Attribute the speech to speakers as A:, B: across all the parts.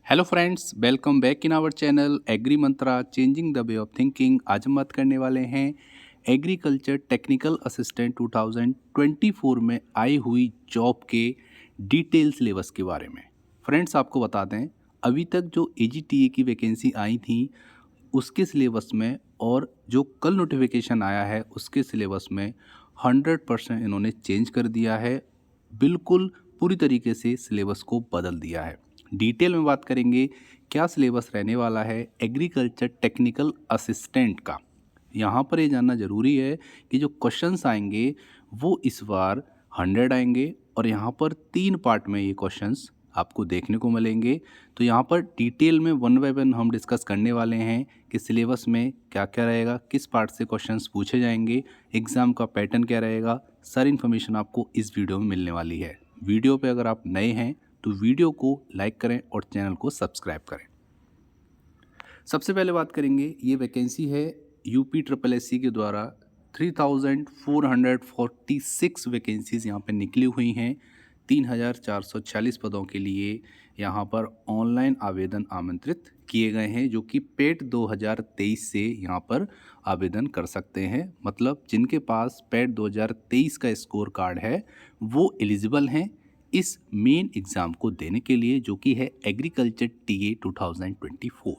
A: Hello friends, welcome back in our channel Agri Mantra changing the way of thinking. आज हम बात करने वाले हैं एग्रीकल्चर टेक्निकल असिस्टेंट 2024 में आई हुई जॉब के डिटेल सिलेबस के बारे में। फ्रेंड्स, आपको बता दें, अभी तक जो एजीटीए की वैकेंसी आई थी उसके सिलेबस में और जो कल नोटिफिकेशन आया है उसके सिलेबस में 100% इन्होंने चेंज कर दिया है। बिल्कुल पूरी तरीके से सिलेबस को बदल दिया है। डिटेल में बात करेंगे क्या सिलेबस रहने वाला है एग्रीकल्चर टेक्निकल असिस्टेंट का। यहाँ पर ये जानना ज़रूरी है कि जो क्वेश्चंस आएंगे वो इस बार 100 आएंगे और यहाँ पर 3 पार्ट में ये क्वेश्चंस आपको देखने को मिलेंगे। तो यहाँ पर डिटेल में वन बाय वन हम डिस्कस करने वाले हैं कि सिलेबस में क्या क्या रहेगा, किस पार्ट से क्वेश्चंस पूछे जाएंगे, एग्ज़ाम का पैटर्न क्या रहेगा। सारी इन्फॉर्मेशन आपको इस वीडियो में मिलने वाली है। वीडियो पे अगर आप नए हैं तो वीडियो को लाइक करें और चैनल को सब्सक्राइब करें। सबसे पहले बात करेंगे, ये वैकेंसी है यूपी ट्रिपल एस सी के द्वारा 3446 वैकेंसीज़ यहाँ पे निकली हुई हैं। 3446 पदों के लिए यहाँ पर ऑनलाइन आवेदन आमंत्रित किए गए हैं, जो कि पेट 2023 से यहाँ पर आवेदन कर सकते हैं। मतलब जिनके पास पेट 2023 का स्कोर कार्ड है वो एलिजिबल हैं इस मेन एग्ज़ाम को देने के लिए, जो कि है एग्रीकल्चर टीए 2024।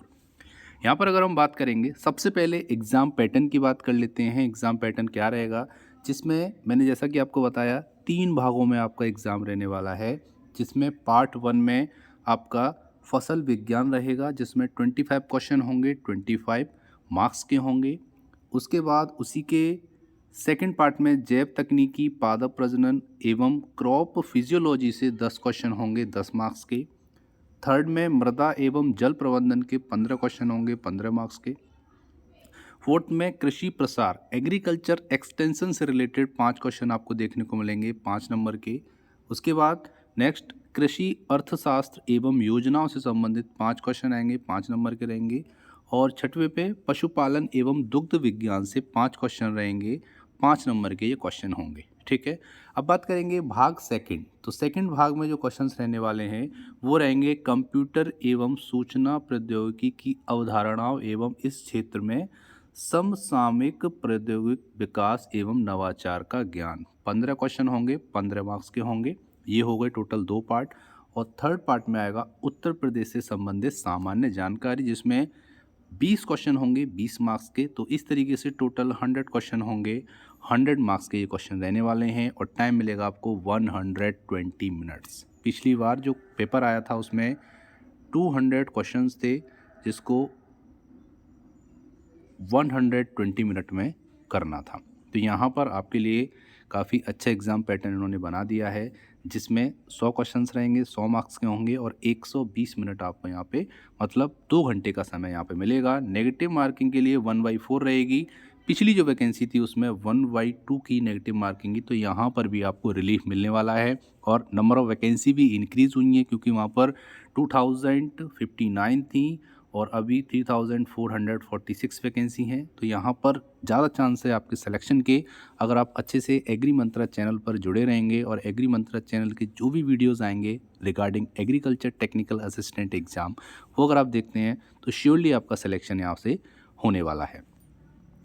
A: यहाँ पर अगर हम बात करेंगे, सबसे पहले एग्ज़ाम पैटर्न की बात कर लेते हैं। एग्ज़ाम पैटर्न क्या रहेगा, जिसमें मैंने जैसा कि आपको बताया 3 भागों में आपका एग्ज़ाम रहने वाला है। जिसमें पार्ट 1 में आपका फसल विज्ञान रहेगा, जिसमें 25 क्वेश्चन होंगे, 25 मार्क्स के होंगे। उसके बाद उसी के सेकंड पार्ट में जैव तकनीकी, पादप प्रजनन एवं क्रॉप फिजियोलॉजी से 10 क्वेश्चन होंगे, 10 मार्क्स के। थर्ड में मृदा एवं जल प्रबंधन के 15 क्वेश्चन होंगे, 15 मार्क्स के। फोर्थ में कृषि प्रसार, एग्रीकल्चर एक्सटेंशन से रिलेटेड 5 क्वेश्चन आपको देखने को मिलेंगे, 5 नंबर के। उसके बाद नेक्स्ट कृषि अर्थशास्त्र एवं योजनाओं से संबंधित 5 क्वेश्चन आएंगे, 5 नंबर के रहेंगे। और छठवें पे पशुपालन एवं दुग्ध विज्ञान से 5 क्वेश्चन रहेंगे, 5 नंबर के ये क्वेश्चन होंगे। ठीक है। अब बात करेंगे भाग सेकंड। तो सेकंड भाग में जो क्वेश्चंस रहने वाले हैं वो रहेंगे कंप्यूटर एवं सूचना प्रौद्योगिकी की अवधारणाओं एवं इस क्षेत्र में समसामयिक प्रौद्योगिक विकास एवं नवाचार का ज्ञान। 15 क्वेश्चन होंगे, 15 मार्क्स के होंगे। ये हो गए टोटल 2 पार्ट। और थर्ड पार्ट में आएगा उत्तर प्रदेश से संबंधित सामान्य जानकारी, जिसमें 20 क्वेश्चन होंगे, 20 मार्क्स के। तो इस तरीके से टोटल 100 क्वेश्चन होंगे, 100 मार्क्स के ये क्वेश्चन रहने वाले हैं। और टाइम मिलेगा आपको 120 मिनट्स। पिछली बार जो पेपर आया था उसमें 200 क्वेश्चंस थे, जिसको 120 मिनट में करना था। तो यहाँ पर आपके लिए काफ़ी अच्छा एग्ज़ाम पैटर्न इन्होंने बना दिया है, जिसमें 100 क्वेश्चंस रहेंगे, 100 मार्क्स के होंगे और 120 मिनट आपको यहाँ पे मतलब 2 घंटे का समय यहाँ पे मिलेगा। नेगेटिव मार्किंग के लिए 1/4 रहेगी। पिछली जो वैकेंसी थी उसमें 1/2 की नेगेटिव मार्किंग थी, तो यहाँ पर भी आपको रिलीफ मिलने वाला है। और नंबर ऑफ़ वैकेंसी भी इंक्रीज़ हुई है, क्योंकि वहाँ पर 2059 थी और अभी 3446 वैकेंसी हैं। तो यहाँ पर ज़्यादा चांस है आपके सिलेक्शन के, अगर आप अच्छे से एग्री मंत्रा चैनल पर जुड़े रहेंगे। और एग्री मंत्रा चैनल के जो भी वीडियोस आएंगे regarding agriculture technical assistant exam, वो अगर आप देखते हैं तो श्योरली आपका सिलेक्शन यहाँ से होने वाला है।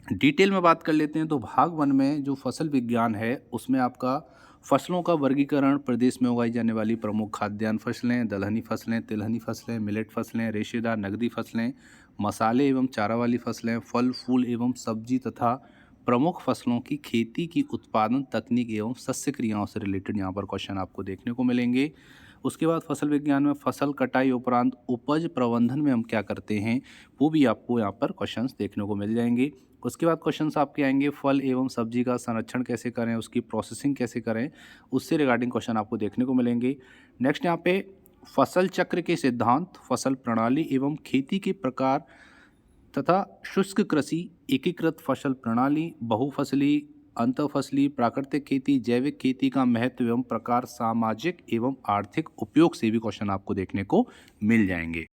A: डिटेल में बात कर लेते हैं तो भाग 1 में जो फसल विज्ञान है उसमें आपका फसलों का वर्गीकरण, प्रदेश में उगाई जाने वाली प्रमुख खाद्यान्न फसलें, दलहनी फसलें, तिलहनी फसलें, मिलेट फसलें, रेशेदार नकदी फसलें, मसाले एवं चारा वाली फसलें, फल फूल एवं सब्जी तथा प्रमुख फसलों की खेती की उत्पादन तकनीक एवं शस्य क्रियाओं से रिलेटेड यहाँ पर क्वेश्चन आपको देखने को मिलेंगे। उसके बाद फसल विज्ञान में फसल कटाई उपरांत उपज प्रबंधन में हम क्या करते हैं, वो भी आपको यहाँ पर क्वेश्चंस देखने को मिल जाएंगे। उसके बाद क्वेश्चंस आपके आएंगे फल एवं सब्जी का संरक्षण कैसे करें, उसकी प्रोसेसिंग कैसे करें, उससे रिगार्डिंग क्वेश्चन आपको देखने को मिलेंगे। नेक्स्ट यहाँ पे फसल चक्र के सिद्धांत, फसल प्रणाली एवं खेती के प्रकार तथा शुष्क कृषि, एकीकृत फसल प्रणाली, बहुफसली, अंतःफसली, प्राकृतिक खेती, जैविक खेती का महत्व एवं प्रकार, सामाजिक एवं आर्थिक उपयोग से भी क्वेश्चन आपको देखने को मिल जाएंगे।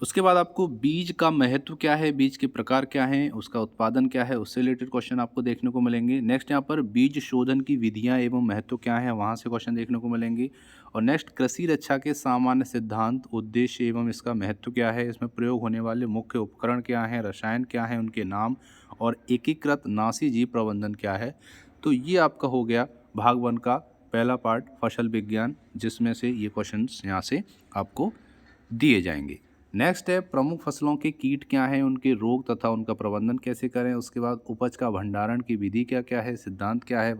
A: उसके बाद आपको बीज का महत्व क्या है, बीज के प्रकार क्या हैं, उसका उत्पादन क्या है, उससे रिलेटेड क्वेश्चन आपको देखने को मिलेंगे। नेक्स्ट यहाँ पर बीज शोधन की विधियाँ एवं महत्व क्या है, वहाँ से क्वेश्चन देखने को मिलेंगे। और नेक्स्ट कृषि रक्षा के सामान्य सिद्धांत, उद्देश्य एवं इसका महत्व क्या है, इसमें प्रयोग होने वाले मुख्य उपकरण क्या हैं, रसायन क्या हैं, उनके नाम, और एकीकृत नासी जीव प्रबंधन क्या है। तो ये आपका हो गया भाग 1 का पहला पार्ट फसल विज्ञान, जिसमें से ये क्वेश्चंस यहाँ से आपको दिए जाएंगे। नेक्स्ट है प्रमुख फसलों के कीट क्या हैं, उनके रोग तथा उनका प्रबंधन कैसे करें। उसके बाद उपज का भंडारण की विधि क्या क्या है, सिद्धांत क्या है,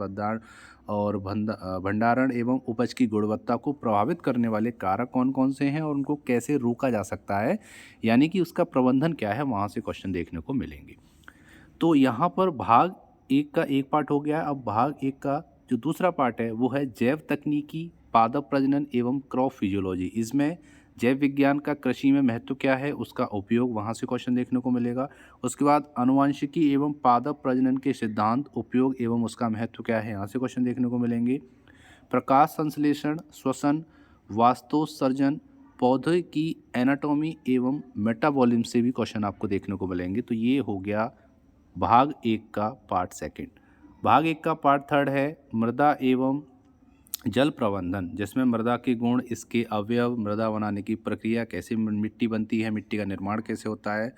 A: भंडारण एवं उपज की गुणवत्ता को प्रभावित करने वाले कारक कौन कौन से हैं और उनको कैसे रोका जा सकता है, यानी कि उसका प्रबंधन क्या है, वहाँ से क्वेश्चन देखने को मिलेंगे। तो यहाँ पर भाग 1 का एक पार्ट हो गया। अब भाग 1 का जो दूसरा पार्ट है वो है जैव तकनीकी, पादप प्रजनन एवं क्रॉप फिजियोलॉजी। इसमें जैव विज्ञान का कृषि में महत्व क्या है, उसका उपयोग, वहाँ से क्वेश्चन देखने को मिलेगा। उसके बाद आनुवंशिकी एवं पादप प्रजनन के सिद्धांत, उपयोग एवं उसका महत्व क्या है, यहाँ से क्वेश्चन देखने को मिलेंगे। प्रकाश संश्लेषण, श्वसन, वास्तोत्सर्जन, पौधे की एनाटॉमी एवं मेटाबॉलिज्म से भी क्वेश्चन आपको देखने को मिलेंगे। तो ये हो गया भाग 1 का पार्ट 2। भाग 1 का पार्ट 3 है मृदा एवं जल प्रबंधन, जिसमें मृदा के गुण, इसके अवयव, मृदा बनाने की प्रक्रिया, कैसे मिट्टी बनती है, मिट्टी का निर्माण कैसे होता है,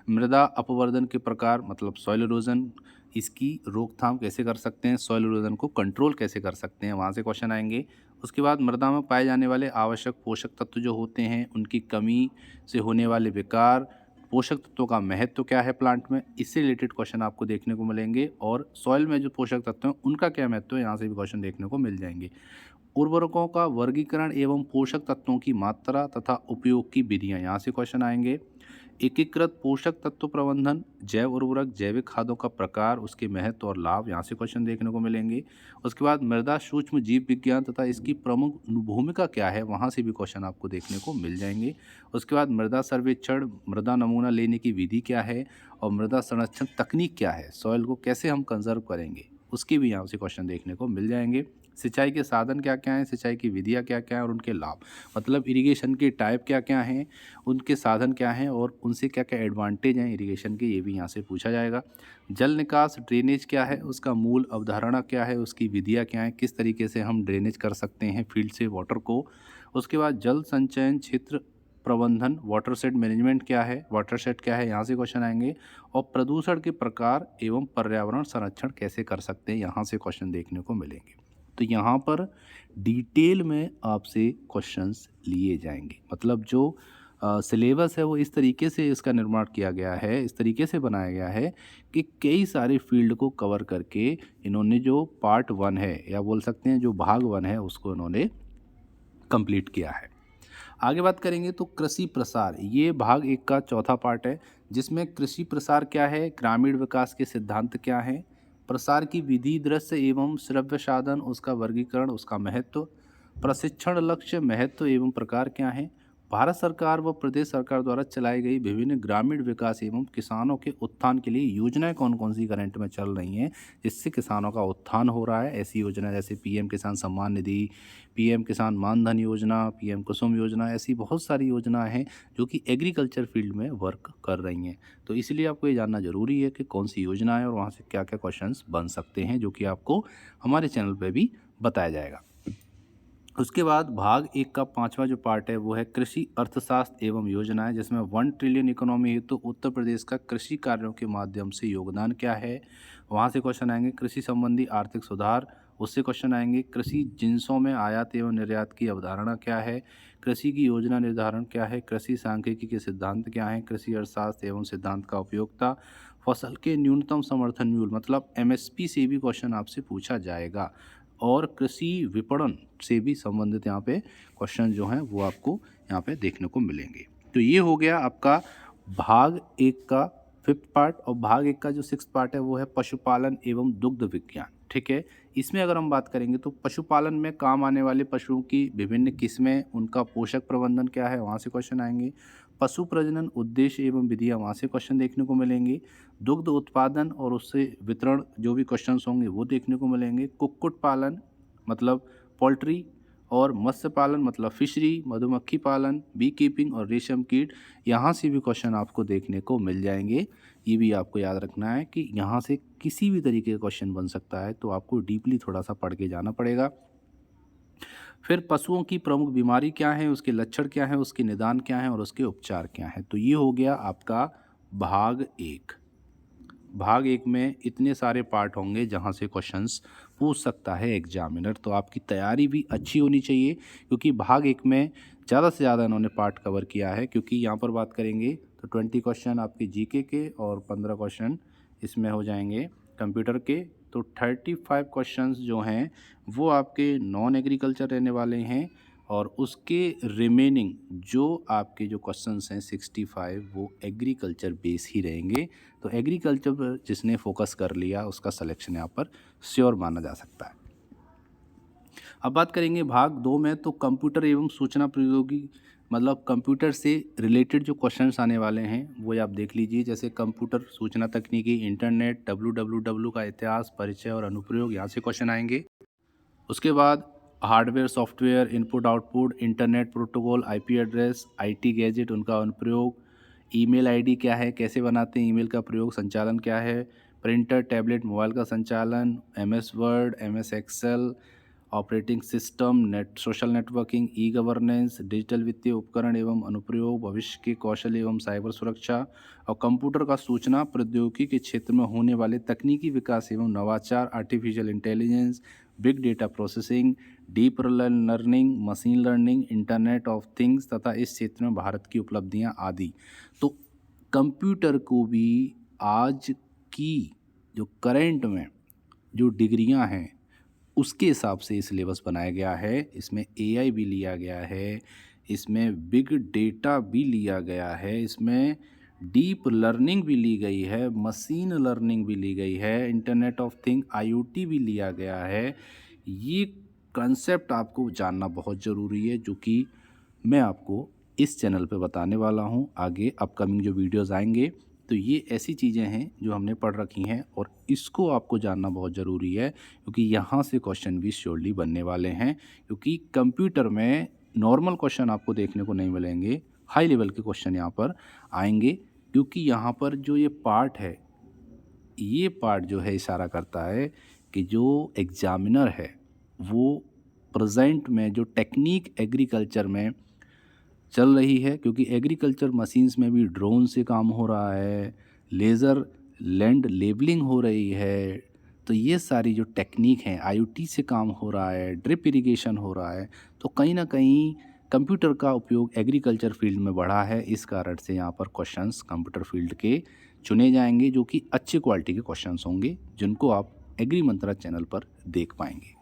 A: मृदा अपवर्तन के प्रकार मतलब सॉइल इरोजन, इसकी रोकथाम कैसे कर सकते हैं, सॉइल इरोजन को कंट्रोल कैसे कर सकते हैं, वहाँ से क्वेश्चन आएंगे। उसके बाद मृदा में पाए जाने वाले आवश्यक पोषक तत्व जो होते हैं, उनकी कमी से होने वाले विकार, पोषक तत्वों का महत्व क्या है प्लांट में, इससे रिलेटेड क्वेश्चन आपको देखने को मिलेंगे। और सॉइल में जो पोषक तत्व हैं उनका क्या महत्व है, यहाँ से भी क्वेश्चन देखने को मिल जाएंगे। उर्वरकों का वर्गीकरण एवं पोषक तत्वों की मात्रा तथा उपयोग की विधियाँ, यहाँ से क्वेश्चन आएंगे। एकीकृत पोषक तत्व प्रबंधन, जैव उर्वरक, जैविक खादों का प्रकार, उसके महत्व और लाभ, यहाँ से क्वेश्चन देखने को मिलेंगे। उसके बाद मृदा सूक्ष्म जीव विज्ञान तथा इसकी प्रमुख भूमिका क्या है, वहाँ से भी क्वेश्चन आपको देखने को मिल जाएंगे। उसके बाद मृदा सर्वेक्षण, मृदा नमूना लेने की विधि क्या है और मृदा संरक्षण तकनीक क्या है, सॉइल को कैसे हम कंजर्व करेंगे, उसके भी यहाँ से क्वेश्चन देखने को मिल जाएंगे। सिंचाई के साधन क्या क्या हैं, सिंचाई की विधियाँ क्या क्या हैं और उनके लाभ, मतलब इरिगेशन के टाइप क्या क्या हैं, उनके साधन क्या हैं और उनसे क्या क्या एडवांटेज हैं इरिगेशन के, ये भी यहाँ से पूछा जाएगा। जल निकास ड्रेनेज क्या है, उसका मूल अवधारणा क्या है, उसकी विधियाँ क्या हैं, किस तरीके से हम ड्रेनेज कर सकते हैं फील्ड से वाटर को। उसके बाद जल संचयन क्षेत्र प्रबंधन, वाटरशेड मैनेजमेंट क्या है, वाटरशेड क्या है, यहाँ से क्वेश्चन आएंगे। और प्रदूषण के प्रकार एवं पर्यावरण संरक्षण कैसे कर सकते हैं, यहाँ से क्वेश्चन देखने को मिलेंगे। तो यहाँ पर डिटेल में आपसे क्वेश्चंस लिए जाएंगे, मतलब जो सिलेबस है वो इस तरीके से इसका निर्माण किया गया है, इस तरीके से बनाया गया है कि कई सारे फील्ड को कवर करके इन्होंने जो पार्ट 1 है या बोल सकते हैं जो भाग 1 है उसको इन्होंने कंप्लीट किया है। आगे बात करेंगे तो कृषि प्रसार, ये भाग 1 का चौथा पार्ट है, जिसमें कृषि प्रसार क्या है, ग्रामीण विकास के सिद्धांत क्या हैं, प्रसार की विधि, दृश्य एवं श्रव्य साधन, उसका वर्गीकरण, उसका महत्व, प्रशिक्षण लक्ष्य, महत्व एवं प्रकार क्या हैं, भारत सरकार व प्रदेश सरकार द्वारा चलाई गई विभिन्न ग्रामीण विकास एवं किसानों के उत्थान के लिए योजनाएं कौन कौन सी करंट में चल रही हैं जिससे किसानों का उत्थान हो रहा है। ऐसी योजना जैसे पीएम किसान सम्मान निधि, पीएम किसान मानधन योजना, पीएम कुसुम योजना, ऐसी बहुत सारी योजनाएं हैं जो कि एग्रीकल्चर फील्ड में वर्क कर रही हैं। तो इसलिए आपको ये जानना ज़रूरी है कि कौन सी योजना है और वहाँ से क्या क्या क्वेश्चंस बन सकते हैं, जो कि आपको हमारे चैनल पर भी बताया जाएगा। उसके बाद भाग 1 का 5वां जो पार्ट है वो है कृषि अर्थशास्त्र एवं योजनाएं, जिसमें 1 ट्रिलियन इकोनॉमी हेतु तो उत्तर प्रदेश का कृषि कार्यों के माध्यम से योगदान क्या है, वहाँ से क्वेश्चन आएंगे। कृषि संबंधी आर्थिक सुधार, उससे क्वेश्चन आएंगे। कृषि जिन्सों में आयात एवं निर्यात की अवधारणा क्या है, कृषि की योजना निर्धारण क्या है, कृषि सांख्यिकी के सिद्धांत क्या हैं, कृषि अर्थशास्त्र एवं सिद्धांत का उपयोगिता, फसल के न्यूनतम समर्थन मूल्य मतलब एमएसपी से भी क्वेश्चन आपसे पूछा जाएगा, और कृषि विपणन से भी संबंधित यहाँ पे क्वेश्चन जो हैं वो आपको यहाँ पे देखने को मिलेंगे। तो ये हो गया आपका भाग 1 का 5th पार्ट, और भाग 1 का जो 6th पार्ट है वो है पशुपालन एवं दुग्ध विज्ञान। ठीक है, इसमें अगर हम बात करेंगे तो पशुपालन में काम आने वाले पशुओं की विभिन्न किस्में, उनका पोषक प्रबंधन क्या है, वहाँ से क्वेश्चन आएंगे। पशु प्रजनन उद्देश्य एवं विधियाँ, वहाँ से क्वेश्चन देखने को मिलेंगे। दुग्ध उत्पादन और उससे वितरण जो भी क्वेश्चंस होंगे वो देखने को मिलेंगे। कुक्कुट पालन मतलब पोल्ट्री और मत्स्य पालन मतलब फिशरी, मधुमक्खी पालन, बी कीपिंग और रेशम कीट, यहाँ से भी क्वेश्चन आपको देखने को मिल जाएंगे। ये भी आपको याद रखना है कि यहाँ से किसी भी तरीके का क्वेश्चन बन सकता है, तो आपको डीपली थोड़ा सा पढ़ के जाना पड़ेगा। फिर पशुओं की प्रमुख बीमारी क्या है, उसके लक्षण क्या है, उसके निदान क्या है और उसके उपचार क्या हैं। तो ये हो गया आपका भाग 1। भाग 1 में इतने सारे पार्ट होंगे जहाँ से क्वेश्चंस पूछ सकता है एग्जामिनर। तो आपकी तैयारी भी अच्छी होनी चाहिए, क्योंकि भाग 1 में ज़्यादा से ज़्यादा इन्होंने पार्ट कवर किया है। क्योंकि यहाँ पर बात करेंगे तो 20 क्वेश्चन आपके जीके के और 15 क्वेश्चन इसमें हो जाएंगे कंप्यूटर के। तो 35 क्वेश्चंस जो हैं वो आपके नॉन एग्रीकल्चर रहने वाले हैं, और उसके रिमेनिंग जो आपके जो क्वेश्चंस हैं 65 वो एग्रीकल्चर बेस ही रहेंगे। तो एग्रीकल्चर पर जिसने फोकस कर लिया उसका सिलेक्शन यहाँ पर श्योर माना जा सकता है। अब बात करेंगे भाग 2 में, तो कंप्यूटर एवं सूचना प्रौद्योगिकी मतलब कंप्यूटर से रिलेटेड जो क्वेश्चंस आने वाले हैं वो आप देख लीजिए। जैसे कंप्यूटर, सूचना तकनीकी, इंटरनेट, www का इतिहास, परिचय और अनुप्रयोग, यहाँ से क्वेश्चन आएंगे। उसके बाद hardware, software, input output, internet protocol, IP address, IT gadget, उनका अनुप्रयोग, ईमेल आईडी क्या है, कैसे बनाते हैं ईमेल का प्रयोग, संचालन क्या है, प्रिंटर, टैबलेट, मोबाइल का संचालन, MS Word, MS Excel, operating system, social networking, e governance, digital वित्तीय उपकरण एवं अनुप्रयोग, भविष्य के कौशल एवं साइबर सुरक्षा, और कंप्यूटर का सूचना प्रौद्योगिकी के क्षेत्र में होने वाले तकनीकी विकास एवं नवाचार, artificial intelligence, big data processing, deep learning, machine learning, internet of things तथा इस क्षेत्र में भारत की उपलब्धियां आदि। तो कंप्यूटर को भी आज की जो करंट में जो डिग्रियां हैं उसके हिसाब से ये सिलेबस बनाया गया है। इसमें एआई भी लिया गया है, इसमें बिग डेटा भी लिया गया है, इसमें डीप लर्निंग भी ली गई है, मशीन लर्निंग भी ली गई है, इंटरनेट ऑफ थिंग आईओटी भी लिया गया है। ये कंसेप्ट आपको जानना बहुत ज़रूरी है, जो कि मैं आपको इस चैनल पे बताने वाला हूँ। आगे अपकमिंग जो वीडियोज़ आएंगे तो ये ऐसी चीज़ें हैं जो हमने पढ़ रखी हैं, और इसको आपको जानना बहुत ज़रूरी है, क्योंकि यहाँ से क्वेश्चन भी श्योरली बनने वाले हैं। क्योंकि कंप्यूटर में नॉर्मल क्वेश्चन आपको देखने को नहीं मिलेंगे, हाई लेवल के क्वेश्चन यहाँ पर आएंगे। क्योंकि यहाँ पर जो ये पार्ट है, ये पार्ट जो है इशारा करता है कि जो एग्जामिनर है वो प्रेजेंट में जो टेक्निक एग्रीकल्चर में चल रही है, क्योंकि एग्रीकल्चर मशीन्स में भी ड्रोन से काम हो रहा है, लेज़र लैंड लेबलिंग हो रही है। तो ये सारी जो टेक्निक हैं, आईओटी से काम हो रहा है, ड्रिप इरिगेशन हो रहा है। तो कहीं ना कहीं कंप्यूटर का उपयोग एग्रीकल्चर फील्ड में बढ़ा है। इस कारण से यहाँ पर क्वेश्चंस कंप्यूटर फील्ड के चुने जाएंगे, जो कि अच्छी क्वालिटी के क्वेश्चंस होंगे, जिनको आप एग्री मंत्रा चैनल पर देख पाएंगे।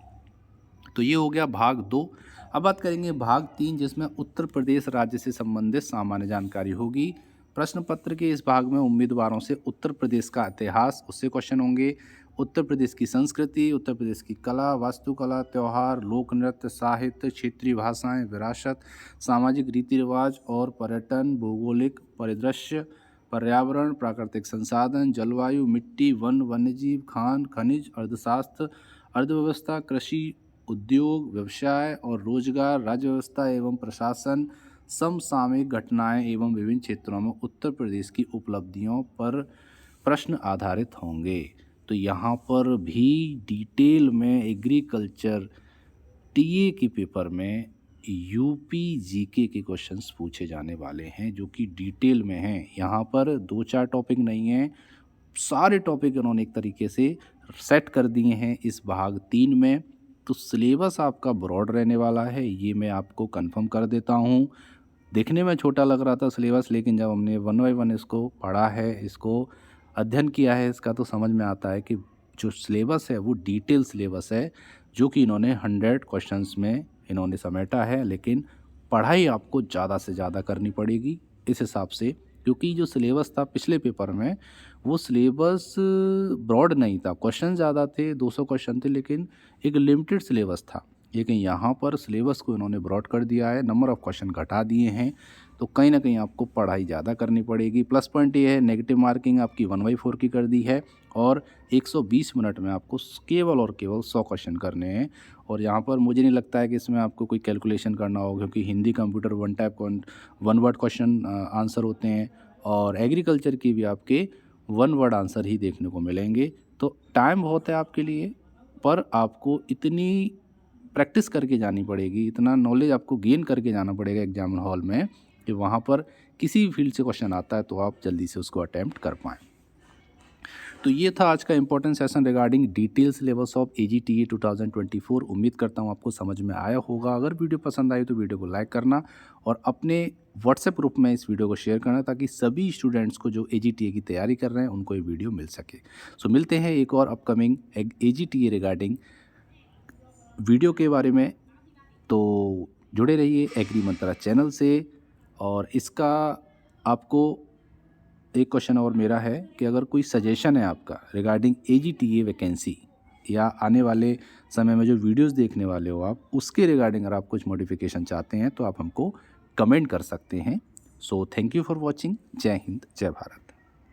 A: तो ये हो गया भाग 2। अब बात करेंगे भाग 3, जिसमें उत्तर प्रदेश राज्य से संबंधित सामान्य जानकारी होगी। प्रश्न पत्र के इस भाग में उम्मीदवारों से उत्तर प्रदेश का इतिहास, उससे क्वेश्चन होंगे। उत्तर प्रदेश की संस्कृति, उत्तर प्रदेश की कला, वास्तुकला, त्यौहार, लोक नृत्य, साहित्य, क्षेत्रीय भाषाएं, विरासत, सामाजिक रीति रिवाज और पर्यटन, भौगोलिक परिदृश्य, पर्यावरण, प्राकृतिक संसाधन, जलवायु, मिट्टी, वन, वन्यजीव, खान, खनिज, अर्थशास्त्र, अर्थव्यवस्था, कृषि, उद्योग, व्यवसाय और रोजगार, राज्य व्यवस्था एवं प्रशासन, समसामयिक घटनाएं एवं विभिन्न क्षेत्रों में उत्तर प्रदेश की उपलब्धियों पर प्रश्न आधारित होंगे। तो यहाँ पर भी डिटेल में एग्रीकल्चर टीए के पेपर में यूपी जीके के क्वेश्चंस पूछे जाने वाले हैं, जो कि डिटेल में हैं। यहाँ पर 2-4 टॉपिक नहीं हैं, सारे टॉपिक उन्होंने एक तरीके से सेट कर दिए हैं इस भाग 3 में। तो सिलेबस आपका ब्रॉड रहने वाला है, ये मैं आपको कंफर्म कर देता हूँ। देखने में छोटा लग रहा था सिलेबस, लेकिन जब हमने वन बाय वन इसको पढ़ा है, इसको अध्ययन किया है इसका, तो समझ में आता है कि जो सिलेबस है वो डिटेल सिलेबस है, जो कि इन्होंने 100 क्वेश्चंस में इन्होंने समेटा है। लेकिन पढ़ाई आपको ज़्यादा से ज़्यादा करनी पड़ेगी इस हिसाब से, क्योंकि जो सिलेबस था पिछले पेपर में वो सिलेबस ब्रॉड नहीं था, क्वेश्चन ज़्यादा थे, 200 क्वेश्चन थे, लेकिन एक लिमिटेड सिलेबस था। लेकिन यहाँ पर सिलेबस को इन्होंने ब्रॉड कर दिया है, नंबर ऑफ़ क्वेश्चन घटा दिए हैं, तो कहीं ना कहीं आपको पढ़ाई ज़्यादा करनी पड़ेगी। प्लस पॉइंट ये है, नेगेटिव मार्किंग आपकी 1/4 की कर दी है और 120 मिनट में आपको केवल और केवल 100 क्वेश्चन करने हैं। और यहाँ पर मुझे नहीं लगता है कि इसमें आपको कोई कैलकुलेशन करना होगा, क्योंकि Hindi computer one word question answer होते हैं और एग्रीकल्चर की भी आपके वन वर्ड आंसर ही देखने को मिलेंगे। तो टाइम बहुत है आपके लिए, पर आपको इतनी प्रैक्टिस करके जानी पड़ेगी, इतना नॉलेज आपको गेन करके जाना पड़ेगा एग्जाम हॉल में कि वहाँ पर किसी भी फील्ड से क्वेश्चन आता है तो आप जल्दी से उसको अटेम्प्ट कर पाएँ। तो ये था आज का important session regarding detail syllabus of AGTE 2024। उम्मीद करता हूँ आपको समझ में आया होगा। अगर वीडियो पसंद आई तो वीडियो को लाइक करना और अपने व्हाट्सएप ग्रुप में इस वीडियो को शेयर करना, ताकि सभी स्टूडेंट्स को जो AGTE की तैयारी कर रहे हैं उनको ये वीडियो मिल सके। सो मिलते हैं एक और अपकमिंग AGTE रिगार्डिंग वीडियो के बारे में। तो जुड़े रहिए एग्री मंत्रा चैनल से। और इसका आपको एक क्वेश्चन और मेरा है कि अगर कोई सजेशन है आपका रिगार्डिंग AGTE वैकेंसी या आने वाले समय में जो वीडियोस देखने वाले हो आप, उसके रिगार्डिंग अगर आप कुछ मॉडिफिकेशन चाहते हैं तो आप हमको कमेंट कर सकते हैं। So thank you for watching. जय हिंद, जय भारत।